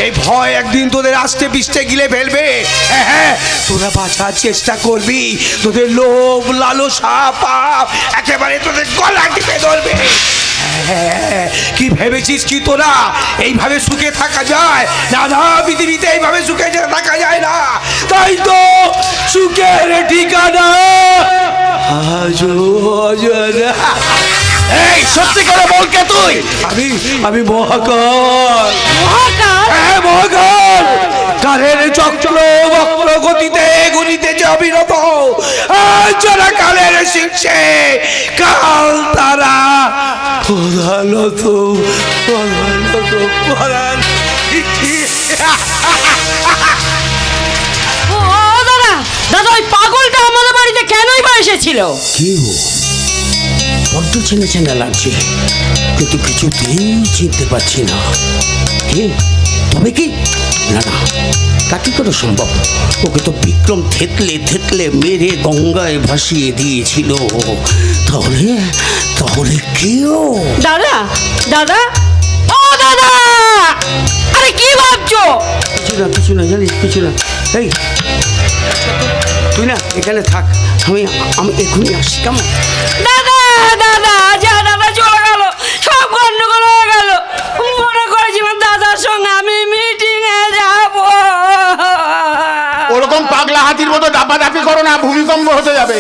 এই ভয় একদিন তোদের আস্তে পিষ্টে গিলে ফেলবে। হ্যাঁ, তোরা বাঁচার চেষ্টা করবি, তোদের লোভ লালসা পাপ একেবারে তোদের গলা টিপে ধরবে। কি ভেবেছিস কি তোরা এইভাবে সুখে থাকা যায়? না না, পৃথিবীতে এইভাবে সুখে থাকা যায় না। তাই তো সুখের ঠিকানা আজও অজানা। এই সত্যি করে বল কে তুই? আমি মহাকাল। হ্যাঁ, মহাকাল। কালের চক্র বক্র গতিতে ঘুরিতেছে অবিরত। যারা কালের শীর্ষে কাল তারা প্রধানত পরাণ। দাদা, ওই পাগলটা আমাদের বাড়িতে কেনই বা এসেছিল? কি বড্ড চেনা চেনা লাগছে, কিন্তু কিছুতেই চিনতে পারছি না। তবে কি না না, তা কি করে সম্ভব? ওকে তো বিক্রম থেতলে থেতলে মেরে গঙ্গায় ভাসিয়ে দিয়েছিল। তাহলে তাহলে কেউ? দাদা দাদা, ও দাদা, আরে কি ভাবছো? কিছু না জানিস, কিছু না। এই তুই না এখানে থাক, আমি এখনই আসছি, কেমন? দাদা দাদা, যা দাদা চলে গেল, সব গন্ডগোল হয়ে গেল। মনে করেছিলাম দাদার সঙ্গে আমি মিটিং এ যাব। ওরকম পাগলা হাতির মতো দাপাদাপি করো না, ভূমিকম্প হতে যাবে।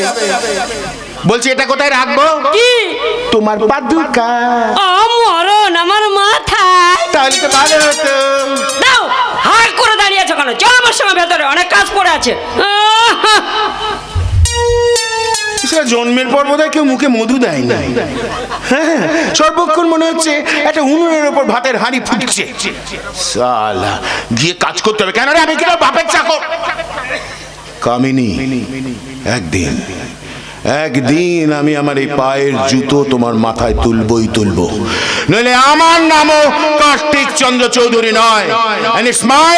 বলছি এটা কোথায় রাখবো? কি? তোমার পাদুকা। মরণ আমার মাথা। তাহলে তো ভালো হতো। দাও, হাত করে দাঁড়িয়ে আছো কেন? চলো আমার সঙ্গে ভেতরে, অনেক কাজ পড়ে আছে। জন্মের পর বোধহয় কেউ মুখে মধু দেয় না। হ্যাঁ, সর্বক্ষণ মনে হচ্ছে একটা উনুনের ওপর ভাতের হাঁড়ি ফুটছে। সালা, গিয়ে কাজ করতে হবে। কেন রে, আমি কিনা বাপের চাকর? কামিনী, একদিন আমি আমার এই পায়ের জুতো তোমার মাথায় তুলবই তুলবো, নইলে আমার নামও কার্তিক চন্দ্র চৌধুরী নয়। And it's my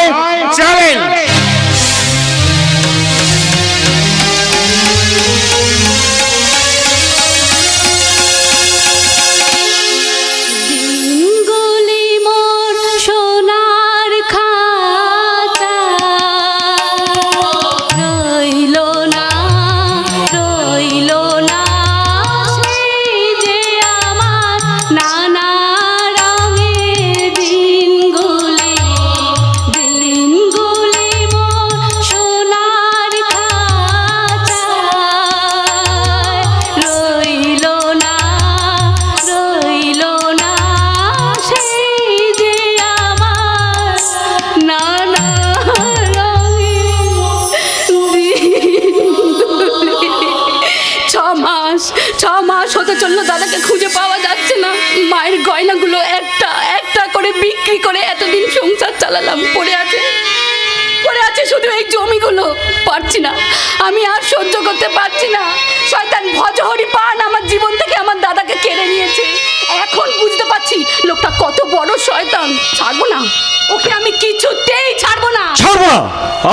challenge. দাদাকে খুঁজে পাওয়া যাচ্ছে না। মায়ের গয়নাগুলো একটা একটা করে বিক্রি করে এতদিন সংসার চালালাম। পড়ে আছে শুধু এই জমিগুলো। পারছি না, আমি আর সহ্য করতে পারছি না। শয়তান ভজহরি পান আমার জীবন থেকে আমার দাদাকে কেড়ে নিয়েছে। এখন বুঝতে পারছি লোকটা কত বড় শয়তান। ছাড়বো না ওকে, আমি কিছুতেই ছাড়বো না।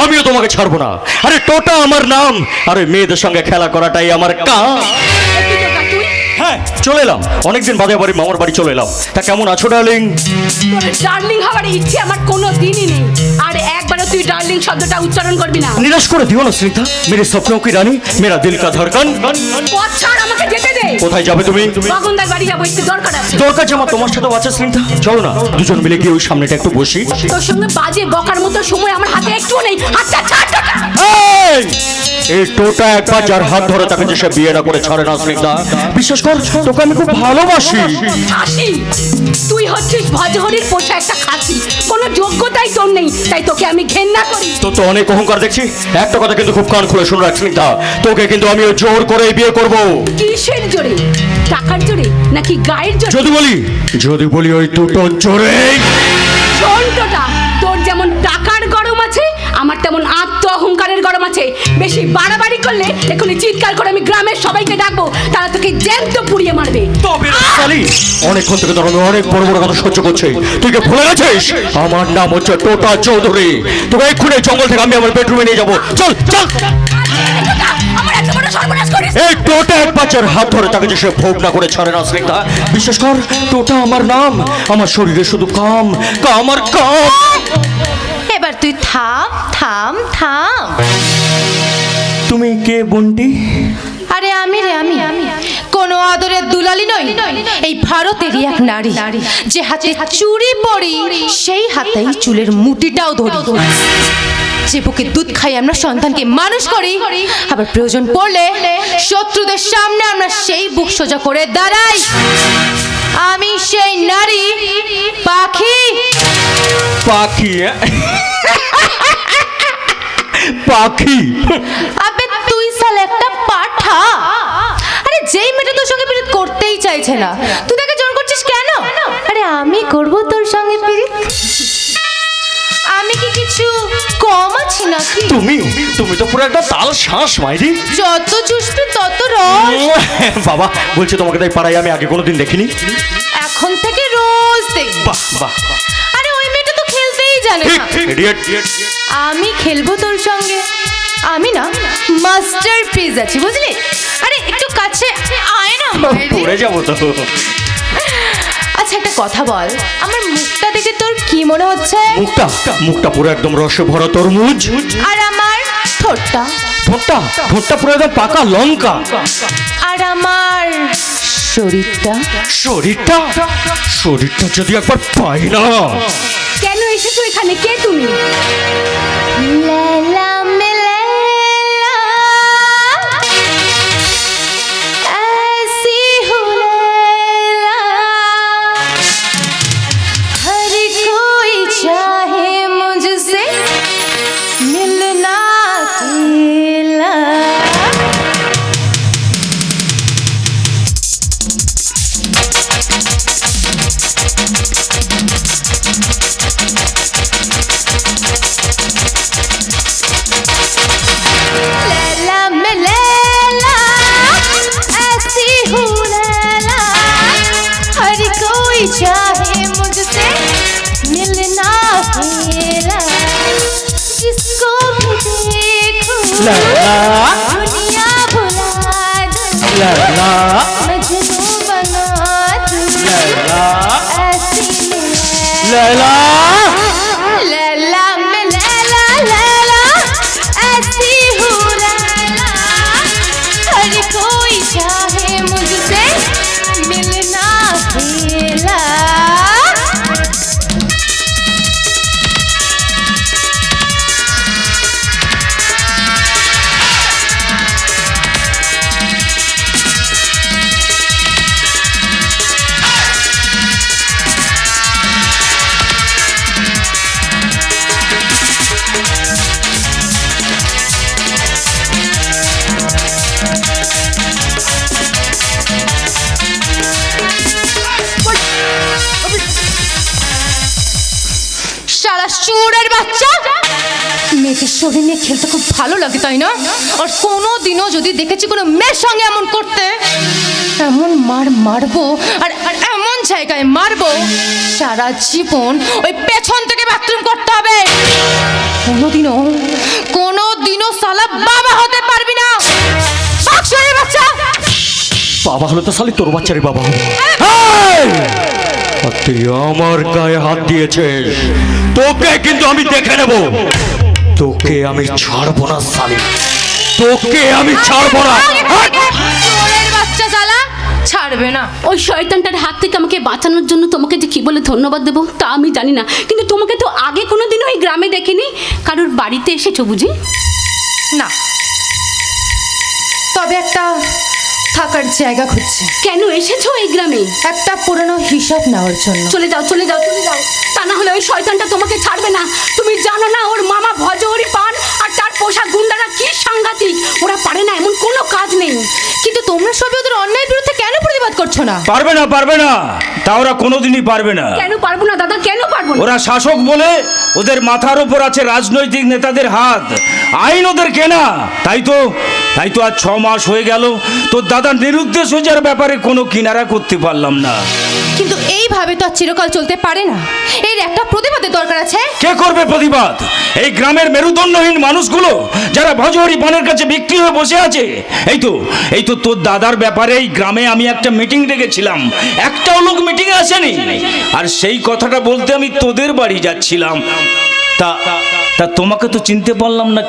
আমিও তোমাকে ছাড়বো না। আরে টোটা আমার নাম, আর ওই মেয়েদের সঙ্গে খেলা করাটাই আমার কাজ। হ্যাঁ, চলে এলাম অনেকদিন বাদে বাড়ি, মামার বাড়ি চলে এলাম। তা কেমন আছো ডার্লিং? ডার্লিং হওয়ার ইচ্ছে আমার কোনো দিনই নেই। আর একবারও তুই ডার্লিং শব্দটা উচ্চারণ করবি না। নিরাশ করে দিও না স্নিগ্ধা, মেরে স্বপ্নों की রানী, মেরা দিল কা ধড়কন। পথ ছাড়, আমাকে যেতে দে। কোথায় যাবে তুমি? বাগুনদার বাড়ি যাবো, একটু দরকার আছে। দরকার যে আমার তোমার সাথে আছে স্নিগ্ধা, চলো না দুজন মিলে গিয়ে ওই সামনেটা একটু বসি। তোর সঙ্গে বাজে বকার মতো সময় আমার হাতে একটুও নেই। হাতটা ছাড়। এই টোটা একবার যার হাত ধরে তাকে যে সে বিয়ে না করে ছাড়ে না স্নিগ্ধা। বিশ্বাস কর, তোকে আমি খুব ভালোবাসি। খাসি? তুই হচ্ছিস ভজহরির পোষা একটা খাসি। কোনো যোগ্যতাই তোর নেই, তাই তোকে আমি ঘেন্না করি। তোর তো অনেক অহংকার দেখছি। একটা কথা কিন্তু খুব কান খুলে শুনে রাখ স্নিগ্ধা, তোকে কিন্তু আমি জোর করে বিয়ে করব। কিসের জোরে? টাকার জোরে নাকি গায়ের জোরে? যদি বলি ওই দুটো জোরে। চন্টটা, তোর যেমন টাকার গরম আছে, আমার তেমন আত্ম অহংকারের গরম আছে। বেশি বাড়াবাড়ি করলে এখনই চিৎকার করে আমি গ্রামের সবাইকে ডাকবো, তারা তোকে জ্যান্ত পুড়িয়ে মারবে। তবে শালি, অনেকক্ষণ থেকে তোর অনেক বড় বড় কথা সহ্য করছে। তুই কি ভুলে গেছিস আমার নাম হচ্ছে টোটা চৌধুরী? তোকে এক্ষুনি জঙ্গল থেকে আমি আমার বেডরুমে নিয়ে যাবো। চল চল। আমার এত বড় সর্বনাশ করিস এই টোটা এক বাচ্চার হাত ধরে তাকে যে সে ভোগ না করে ছাড়ে না স্নেহা। বিশেষ কর টোটা আমার নাম, আমার শরীরে শুধু কাম কাম আর কাম। এবার তুই থাম থাম থাম। তুমি কে বন্টি? আরে আমি কোনো আদরের দুলালি নই, এই ভারতেরই এক নারী, যে হাতে চুড়ি পরি সেই হাতেই চুলের মুঠিটাও ধরি, যে বুকে দুধ খাই আমরা সন্তানকে মানুষ করি, আবার প্রয়োজন পড়লে শত্রুদের সামনে আমরা সেই বুক সোজা করে দাঁড়াই। আমি সেই নারী পাখি। পাখি? পাখি? আবে তুই সাল একটা পাঠা। আরে যেই মেয়েটা তোর সঙ্গে পিরিত করতেই চাইছে না, তুই তাকে জোর করছিস কেন? আরে আমি করব তোর সঙ্গে পিরিত? আমি কি কিছু কম আছি নাকি? তুমি তো পুরো একটা তাল শ্বাস মাইরি। যত চুষবি তত রস। বাবা বলছে তোমাকে তাই পাড়াই আমি আগে কোনোদিন দেখিনি। এখন থেকে রোজ দেখব। বাহ বাহ। আরে ওই মেয়েটা তো খেলতেই জানে না। ইডিয়েট। আমি খেলবো তোর সঙ্গে। আমি না মাস্টারপিস আছি, বুঝলি? আরে একটু কাছে আয় না। পড়ে যাবো তো। আচ্ছা একটা কথা বল, আমার মুখটা দেখে তোর কি মনে হচ্ছে? মুখটা পুরো একদম রসে ভরা তরমুজ। আর আমার ঠোঁটটা? ঠোঁটটা পুরো একদম পাকা লঙ্কা। আর আমার শরীরটা? শরীরটা যদি একবার পাই না। কেন এসেছো এখানে? কে তুমি? लैला में लैला, ऐसी हूँ लैला, हर कोई चाहे मुझसे मिलना अकेला। लैला में लैला, ऐसी हूँ लैला, हर कोई चाहे मुझसे मिलना अकेला। जिसको भी देखूं दुनिया भुला दूं, मजनू बना दूं, ऐसी लैला। लैला में लैला लैला, ऐसी हूँ लैला, हर कोई चाहे मुझसे मिलना अकेला। শালা চোরের বাচ্চা! মেয়েকে শরীর নিয়ে খেলতে খুব ভালো লাগে তাই না? আর কোনোদিনও যদি দেখেছি কোনো মেয়ের সঙ্গে এমন করতে, এমন মারবো আর এমন জায়গায় মারবো, সারা জীবন ওই পেছন থেকে বাথরুম করতে হবে। কোনোদিনও শালা বাবা হতে পারবি না। চোরের বাচ্চা! বাবা হলো তো শালি তোর বাচ্চারই বাবা হলো। তুই আমার গায়ে হাত দিয়েছিস, তোকে কিন্তু আমি দেখে নেব। তোকে আমি ছাড়বো না শালি, তোকে আমি ছাড়বো না। চোরের বাচ্চা শালা ছাড়বে না। ওই শয়তানটার হাত থেকে আমাকে বাঁচানোর জন্য তোমাকে যে কি বলে ধন্যবাদ দেবো তা আমি জানি না, কিন্তু তোমাকে তো আগে কোনোদিনও এই গ্রামে দেখিনি। কারোর বাড়িতে এসেছো বুঝি? না, তবে একটা থাকার জায়গা খুঁজছে। কেন এসেছো এই গ্রামে? একটা পুরনো হিসাব নেওয়ার জন্য। চলে যাও চলে যাও চলে যাও, তা না হলে ওই শয়তানটা তোমাকে ছাড়বে না। তুমি জানো না ওর মামা ভজহরি পান আর তার পোষা গুন্ডারা কি সাংঘাতিক। ওরা পারে না এমন কোনো কাজ নেই। কিন্তু তোমরা সবাই ওদের অন্যায়ের বিরুদ্ধে কেন প্রতিবাদ করছো না? পারবে না, তা ওরা কোনোদিনই পারবে না। কেন পারবো না দাদা, কেন পারবো না? ওরা শাসক বলে ওদের মাথার উপর আছে রাজনৈতিক নেতাদের হাত, আইন ওদের কেনা। তাই তো আজ 6 মাস হয়ে গেল তোর দাদা নিরুদ্দেশ হয়ে যাওয়ার ব্যাপারে কোনো কিনারা করতে পারলাম না। কিন্তু এইভাবে তো আর চিরকাল চলতে পারে না, এর একটা প্রতিবাদের দরকার আছে। কে করবে প্রতিবাদ? এই গ্রামের মেরুদণ্ডহীন মানুষগুলো যারা ভজহরি পানের কাছে বিক্রি হয়ে বসে আছে। এই তো তোর দাদার ব্যাপারে এই গ্রামে আমি একটা মিটিং ডেকেছিলাম, একটাও লোক মিটিংয়ে আসেনি। আর সেই কথাটা বলতে আমি তোদের বাড়ি যাচ্ছিলাম। তা তোমাকে তো চিনতে পারলাম না।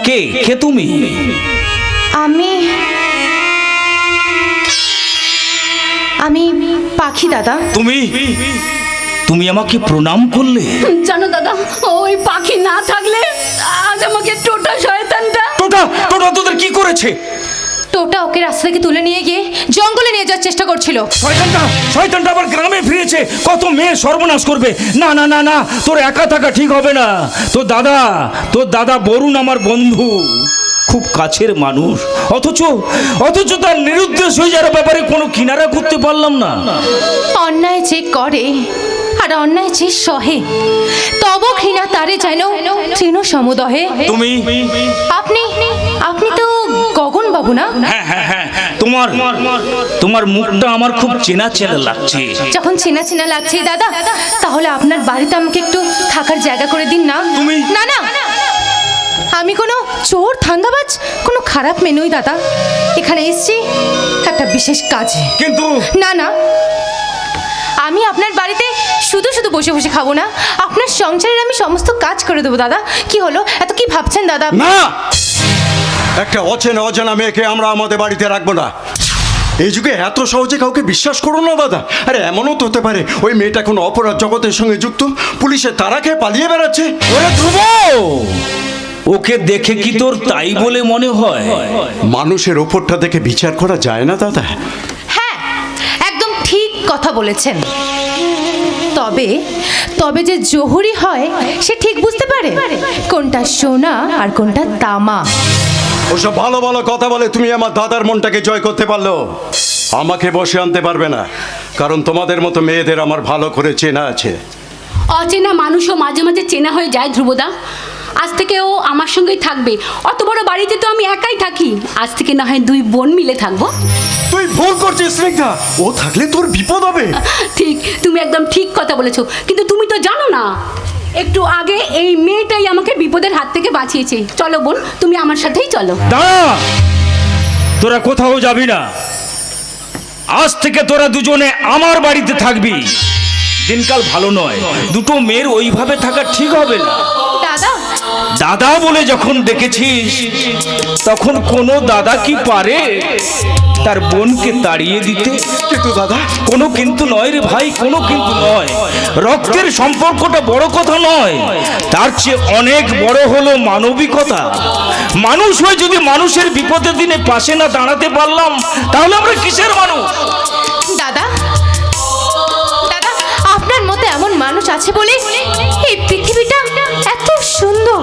কে তুমি? আমি পাখি দাদা। তুমি আমাকে প্রণাম করলে? জানো দাদা, ওই পাখি না থাকলে আজ আমাকে টোটা শয়তানটা টোটা তোদের কি করেছে? টোটা ওকে রাস্তা থেকে তুলে নিয়ে গিয়ে জঙ্গলে নিয়ে যাওয়ার চেষ্টা করছিল। শয়তানটা আবার গ্রামে ফিরেছে, কত মেয়ে সর্বনাশ করবে। না না না না, তোর একা থাকা ঠিক হবে না। তোর দাদা বরুণ আমার বন্ধু, খুব কাছের মানুষ, অথচ তার নিরুদ্দেশ হয়ে যাওয়ার ব্যাপারে কোনো কিনারা করতে পারলাম না। অন্যায় যে করে আর অন্যায় যে সহে, তব ঘৃণা তারে যেন তৃণ সমুদহে। আপনি তো গগন বাবু না? হ্যাঁ, তোমার মুখটা আমার খুব চেনা লাগছে। যখন চেনা চেনা লাগছে দাদা, তাহলে আপনার বাড়িতে আমাকে একটু থাকার জায়গা করে দিন না। না, আমি কোনো চোর ধান্দাবাজ, কোনো খারাপ মেয়ে নই দাদা। এখানে এসেছি একটা বিশেষ কাজে। কিন্তু না, আমি আপনার বাড়িতে শুধু বসে বসে খাবো না, আপনার সংসারের আমি সমস্ত কাজ করে দেবো দাদা। কি হলো, এত কি ভাবছেন দাদা? না, একটা অজানা মেয়েকে আমরা আমাদের বাড়িতে রাখবো না। এই যুগে এত সহজে কাউকে বিশ্বাস করো না দাদা। আরে এমনও তো হতে পারে ওই মেয়েটা কোনো অপরাধ জগতের সঙ্গে যুক্ত, পুলিশের তাড়া খেয়ে পালিয়ে বেড়াচ্ছে। ওরে ধ্রুব, ওকে দেখে কি তোর তাই বলে মনে হয়? মানুষের ওপরটা দেখে বিচার করা যায় না দাদা। হ্যাঁ, একদম ঠিক কথা বলেছেন। তবে যে জহুরি হয় সে ঠিক বুঝতে পারে কোনটা সোনা আর কোনটা তামা। ওসব ভালো ভালো কথা বলে তুমি আমার দাদার মনটাকে জয় করতে পারলো, আমাকে বসে আনতে পারবে না। কারণ তোমাদের মতো মেয়েদের আমার ভালো করে চেনা আছে। অচেনা মানুষও মাঝে মাঝে চেনা হয়ে যায় ধ্রুবদা। আজ থেকে ও আমার সঙ্গেই থাকবে। অত বড় বাড়িতে তো আমি একাই থাকি, আজ থেকে না হয় দুই বোন মিলে থাকবো। তুই ভুল করছিস স্নিগ্ধা, ও থাকলে তোর বিপদ হবে। ঠিক, তুমি একদম ঠিক কথা বলেছো। কিন্তু তুমি তো জানো না, একটু আগে এই মেয়েটাই আমাকে বিপদের হাত থেকে বাঁচিয়েছে। চলো বোন, তুমি আমার সাথেই চলো। দাঁড়া, তোরা কোথাও যাবি না। আজ থেকে তোরা দুজনে আমার বাড়িতে থাকবি। দিনকাল ভালো নয়, দুটো মেয়ের ওইভাবে থাকা ঠিক হবে না। দাদা বলে যখন দেখেছিস, তখন কোনো দাদা কি পারে তার বোনকে তাড়িয়ে দিতে? কিন্তু দাদা, কোনো কিন্তু নয় রে ভাই, কোনো কিন্তু নয়। রক্তের সম্পর্কটা বড় কথা নয়, তার চেয়ে অনেক বড় হলো মানবিকতা। মানুষ হয়ে যদি মানুষের বিপদের দিনে পাশে না দাঁড়াতে পারলাম, তাহলে আমরা কিসের মানুষ? দাদা, আপনার মতো এমন মানুষ আছে বলে এই পৃথিবীটা এত সুন্দর।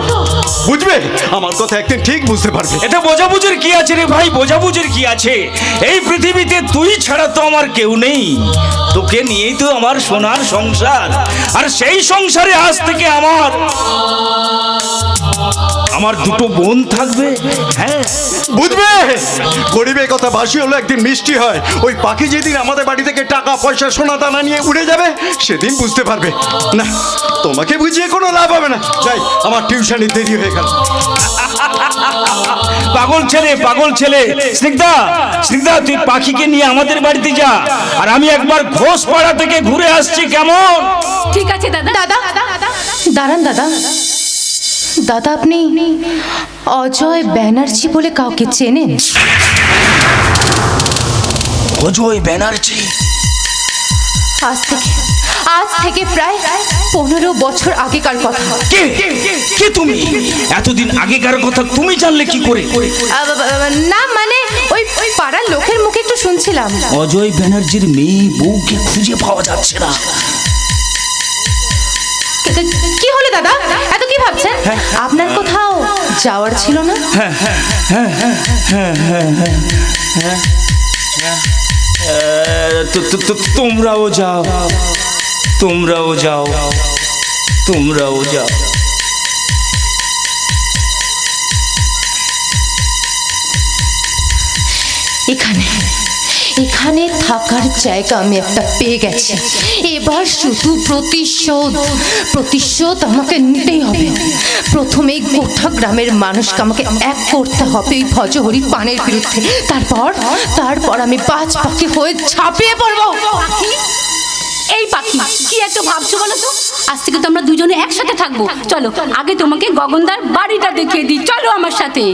বুঝবে, আমার কথা একদিন ঠিক বুঝতে পারবে। এটা বোঝাবুঝির কি আছে রে ভাই, বোঝাবুঝির কি আছে? এই পৃথিবীতে তুই ছাড়া তো আমার কেউ নেই। তোকে নিয়েই তো আমার সোনার সংসার। আর সেই সংসারে আজ থেকে আমার দুটো বোন থাকবে। হ্যাঁ, বুঝবে, গরিবের কথা বাসি হলো একদিন মিষ্টি হয়। ওই পাখি যেদিন আমাদের বাড়ি থেকে টাকা পয়সা সোনা দানা নিয়ে উড়ে যাবে, সেদিন বুঝতে পারবে। না, তোমাকে বুঝিয়ে কোনো লাভ হবে না। যাই, আমার টিউশনি দেরি হয়ে গেল। পাগল ছেলে। স্নিগ্ধা, তুই পাখিকে নিয়ে আমাদের বাড়িতে যা, আর আমি একবার ঘোষপাড়া থেকে ঘুরে আসছি, কেমন? ঠিক আছে দাদা। দাঁড়ান দাদা, আপনি অজয় ব্যানার্জি বলে কাউকে চেনেন? অজয় ব্যানার্জি? আজ থেকে প্রায় 15 বছর আগেকার কথা। কে তুমি? এতদিন আগেকার কথা তুমি জানলে কি করে? না মানে ওই পাড়ার লোকের মুখে একটু শুনছিলাম। অজয় ব্যানার্জির মেয়ে বউকে খুঁজে পাওয়া যাচ্ছে না। কি হলো দাদা, এত কি ভাবছেন? আপনার কোথাও যাওয়ার ছিল না? তোমরাও যাও। এখানে থাকার জায়গা আমি একটা পেয়ে গেছি। এবার শুধু প্রতিশোধ আমাকে নিতেই হবে। প্রথমেই গোটা গ্রামের মানুষকে আমাকে এক করতে হবে এই ভজহরি পানের বিরুদ্ধে। তারপর আমি বাজ পাখি হয়ে ঝাঁপিয়ে পড়বো। এই পাখি কি এত ভাবছো বলো তো? আজ থেকে তো আমরা দুজনে একসাথে থাকবো। চলো আগে তোমাকে গগনদার বাড়িটা দেখিয়ে দিই, চলো আমার সাথে।